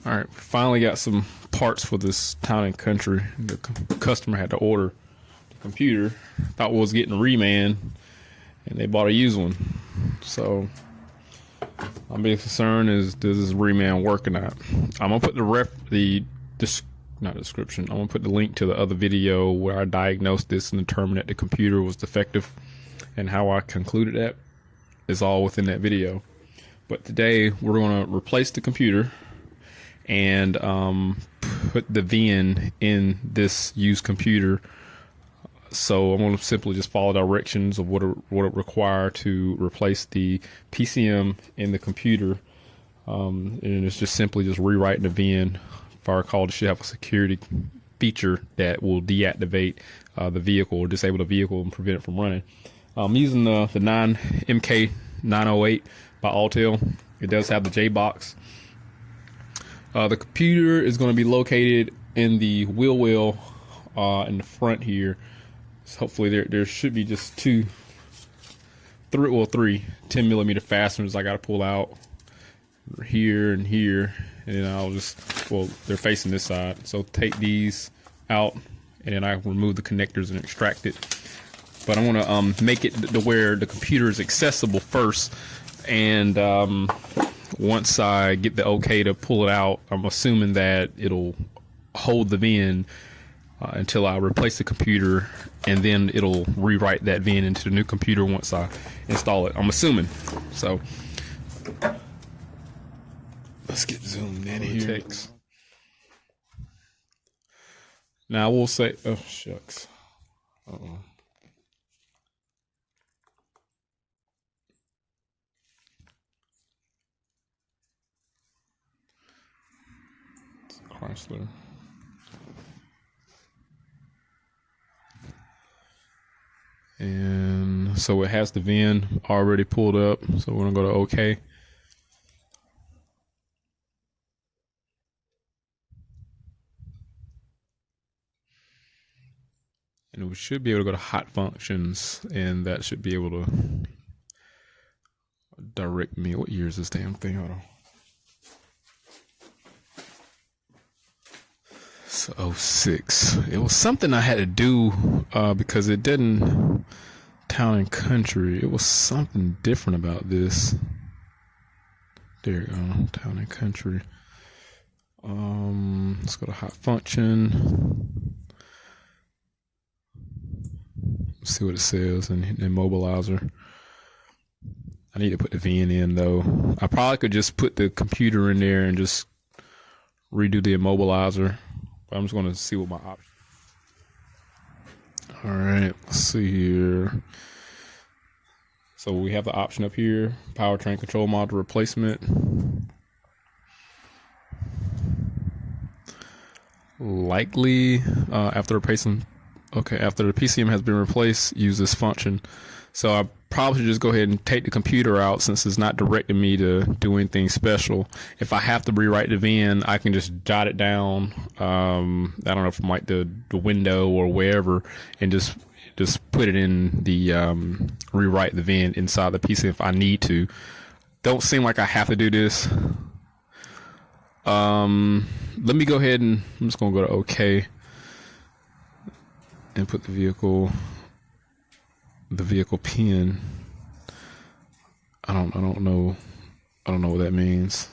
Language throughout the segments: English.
All right, finally got some parts for this Town and Country. The customer had to order the computer. Thought we was getting a reman, and they bought a used one. So my biggest concern is, does this reman work or not? I'm gonna put I'm gonna put the link to the other video where I diagnosed this and determined that the computer was defective, and how I concluded that is all within that video. But today we're gonna replace the computer and put the VIN in this used computer. So I'm going to simply just follow directions of what it require to replace the PCM in the computer, and it's just simply just rewriting the VIN. If I recall, it should have a security feature that will deactivate the vehicle or disable the vehicle and prevent it from running. I'm using the MK908 by Altel. It does have the J box. The computer is going to be located in the wheel well in the front here. So hopefully there should be just three 10mm fasteners I got to pull out here and here, and then I'll just, well, they're facing this side, so take these out and then I remove the connectors and extract it. But I want to make it to where the computer is accessible first, and once I get the okay to pull it out, I'm assuming that it'll hold the VIN until I replace the computer, and then it'll rewrite that VIN into the new computer once I install it. I'm assuming. So let's get zoomed in here. Now I will say, oh shucks. Chrysler. And so it has the VIN already pulled up, so we're gonna go to OK. And we should be able to go to hot functions, and that should be able to direct me. What year is this damn thing? Hold on. So 06. It was something I had to do because it didn't Town and Country. It was something different about this. There you go, Town and Country. Let's go to hot function. Let's see what it says in immobilizer. I need to put the VIN in though. I probably could just put the computer in there and just redo the immobilizer. I'm just going to see what my option. All right, let's see here. So we have the option up here, powertrain control module replacement. Likely after replacing, okay, after the PCM has been replaced, use this function. So I probably should just go ahead and take the computer out since it's not directing me to do anything special. If I have to rewrite the VIN, I can just jot it down. I don't know, from like the window or wherever, and just put it in the rewrite the VIN inside the PC if I need to. Don't seem like I have to do this. Let me go ahead and I'm just gonna go to OK and put the vehicle pin. I don't know what that means.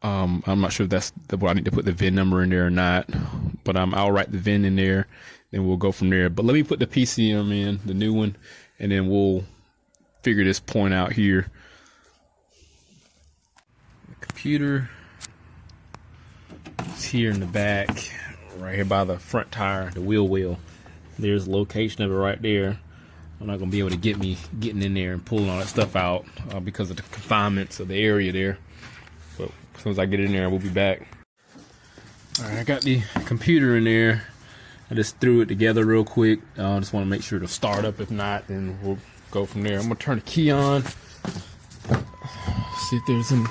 I'm not sure if that's what I need to put the VIN number in there or not, but I'll write the VIN in there and we'll go from there. But let me put the PCM in, the new one, and then we'll figure this point out here. The computer is here in the back, right here by the front tire, the wheel well. There's the location of it right there. I'm not gonna be able to get me getting in there and pulling all that stuff out because of the confinements of the area there. But as soon as I get in there, we'll be back. All right, I got the computer in there. I just threw it together real quick. I just want to make sure to start up. If not, then we'll go from there. I'm gonna turn the key on. See if there's some.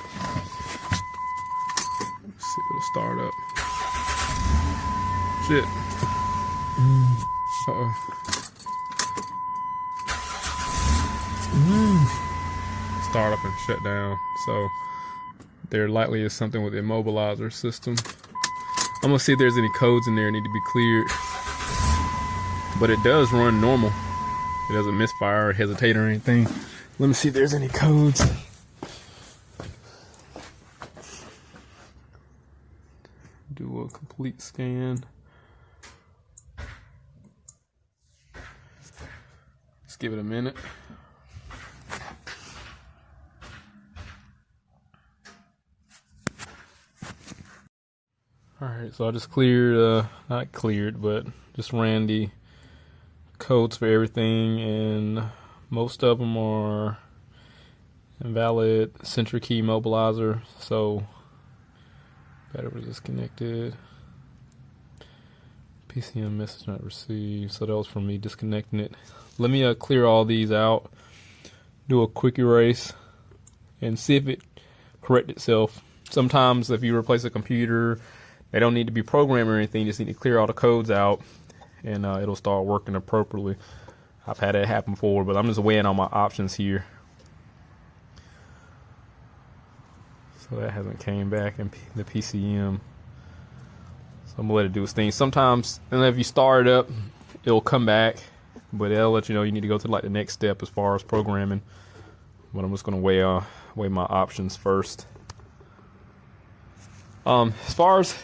Let's see if it'll start up. Shit. start up and shut down. So there likely is something with the immobilizer system. I'm gonna see if there's any codes in there that need to be cleared. But it does run normal. It doesn't misfire or hesitate or anything. Let me see if there's any codes. Do a complete scan. Let's give it a minute. Alright, so I just cleared, not cleared, but just ran the codes for everything, and most of them are invalid central key mobilizer, so battery was disconnected. PCM message not received, so that was from me disconnecting it. Let me clear all these out, do a quick erase, and see if it corrects itself. Sometimes if you replace a computer, they don't need to be programmed or anything, you just need to clear all the codes out, and it'll start working appropriately. I've had that happen before, but I'm just weighing all my options here. So that hasn't came back in the PCM. So I'm gonna let it do its thing. Sometimes, and if you start it up, it'll come back, but it'll let you know you need to go to like the next step as far as programming. But I'm just gonna weigh my options first. As far as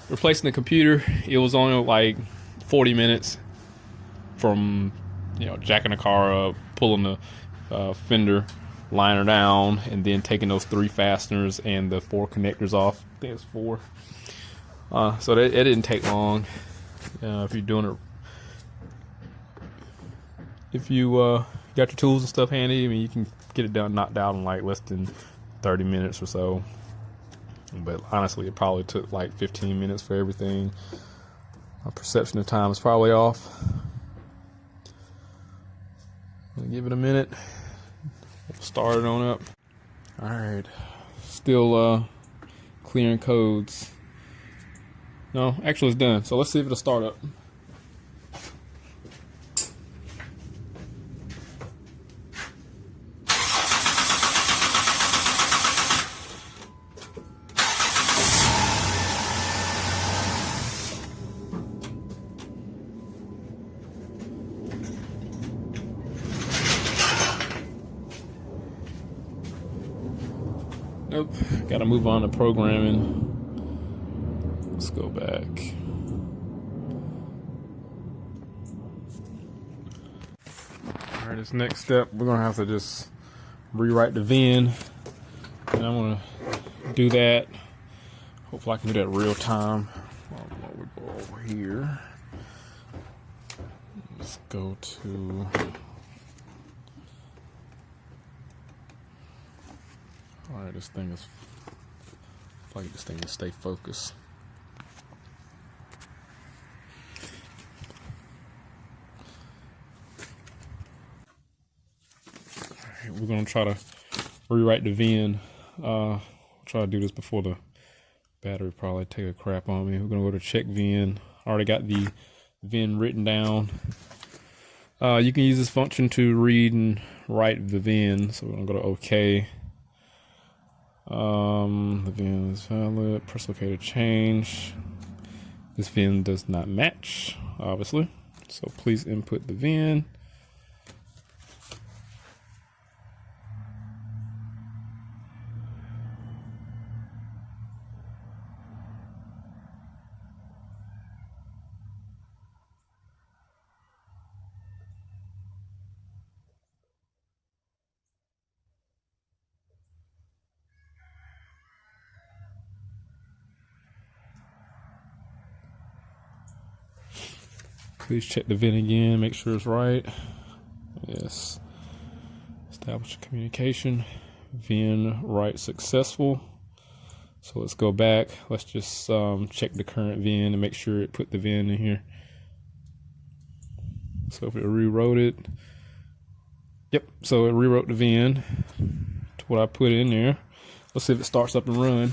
replacing the computer, it was only like 40 minutes from, jacking the car up, pulling the fender liner down, and then taking those 3 fasteners and the 4 connectors off. I think it's 4. So it didn't take long. If you're doing it, if you got your tools and stuff handy, I mean, you can get it done, knocked out in like less than 30 minutes or so. But honestly, it probably took like 15 minutes for everything. My perception of time is probably off. I'll give it a minute. We'll start it on up. Alright. Still clearing codes. No, actually it's done. So let's see if it'll start up. Nope, gotta move on to programming. Let's go back. Alright, this next step, we're gonna have to just rewrite the VIN. And I'm gonna do that. Hopefully I can do that real time. While we go over here. Let's go to... Alright, this thing is... If I get this thing to stay focused. Alright, we're going to try to rewrite the VIN. I'll try to do this before the battery probably take a crap on me. We're going to go to check VIN. I already got the VIN written down. You can use this function to read and write the VIN. So we're going to go to OK. The VIN is valid. Press OK to change. This VIN does not match, obviously. So please input the VIN. Please check the VIN again, make sure it's right. Yes. Establish communication. VIN write successful. So let's go back. Let's just check the current VIN and make sure it put the VIN in here. So if it rewrote it. Yep, so it rewrote the VIN to what I put in there. Let's see if it starts up and run.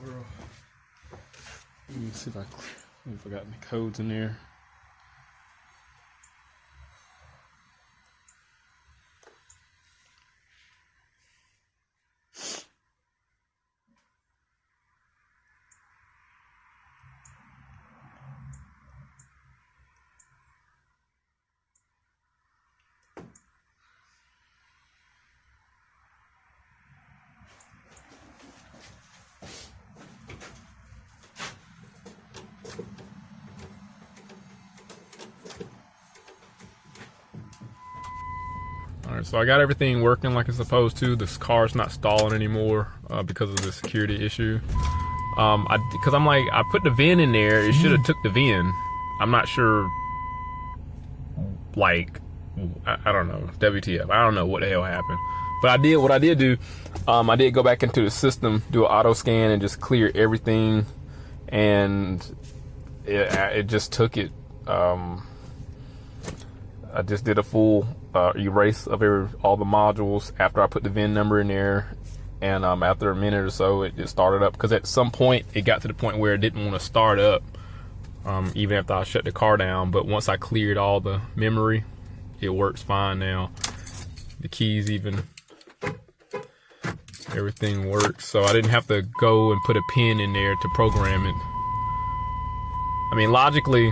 Let me see if I got any codes in there. Alright, so I got everything working like it's supposed to. This car's not stalling anymore because of the security issue. Because I'm like, I put the VIN in there, it should have took the VIN. I'm not sure, like, I don't know, WTF, I don't know what the hell happened. But what I did do, I did go back into the system, do an auto scan and just clear everything. And it just took it. I just did a full erase of all the modules after I put the VIN number in there, and after a minute or so it just started up, because at some point it got to the point where it didn't want to start up even after I shut the car down. But once I cleared all the memory, it works fine now. The keys, even, everything works, so I didn't have to go and put a pin in there to program it. I mean, logically,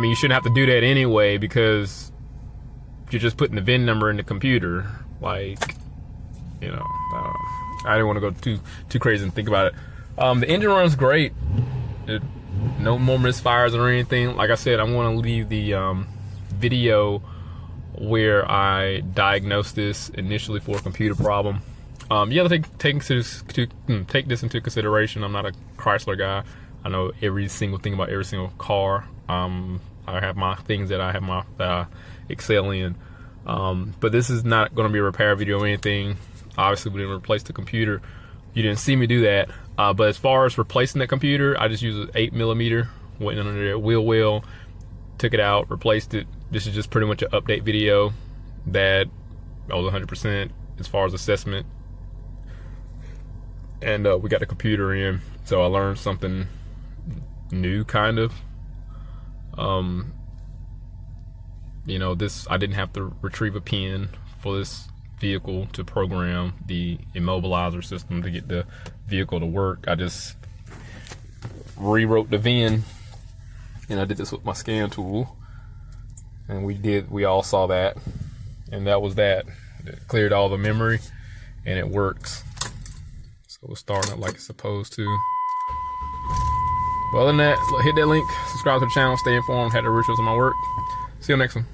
you shouldn't have to do that anyway, because you're just putting the VIN number in the computer. Like, you know, I didn't want to go too crazy and think about it. The engine runs great. No more misfires or anything. Like I said, I'm going to leave the video where I diagnosed this initially for a computer problem. You have to take this into consideration. I'm not a Chrysler guy. I know every single thing about every single car. I have my things that I excel in, but this is not going to be a repair video or anything. Obviously, we didn't replace the computer. You didn't see me do that. But as far as replacing the computer, I just used an 8mm, went under there, wheel well, took it out, replaced it. This is just pretty much an update video that I was 100% as far as assessment, and we got the computer in, so I learned something new, kind of. You know, I didn't have to retrieve a pin for this vehicle to program the immobilizer system to get the vehicle to work. I just rewrote the VIN, and I did this with my scan tool, and we all saw that, and that was that. It cleared all the memory, and it works. So it's starting up like it's supposed to. Well, other than that, hit that link, subscribe to the channel, stay informed, had the rituals of my work. See you next one.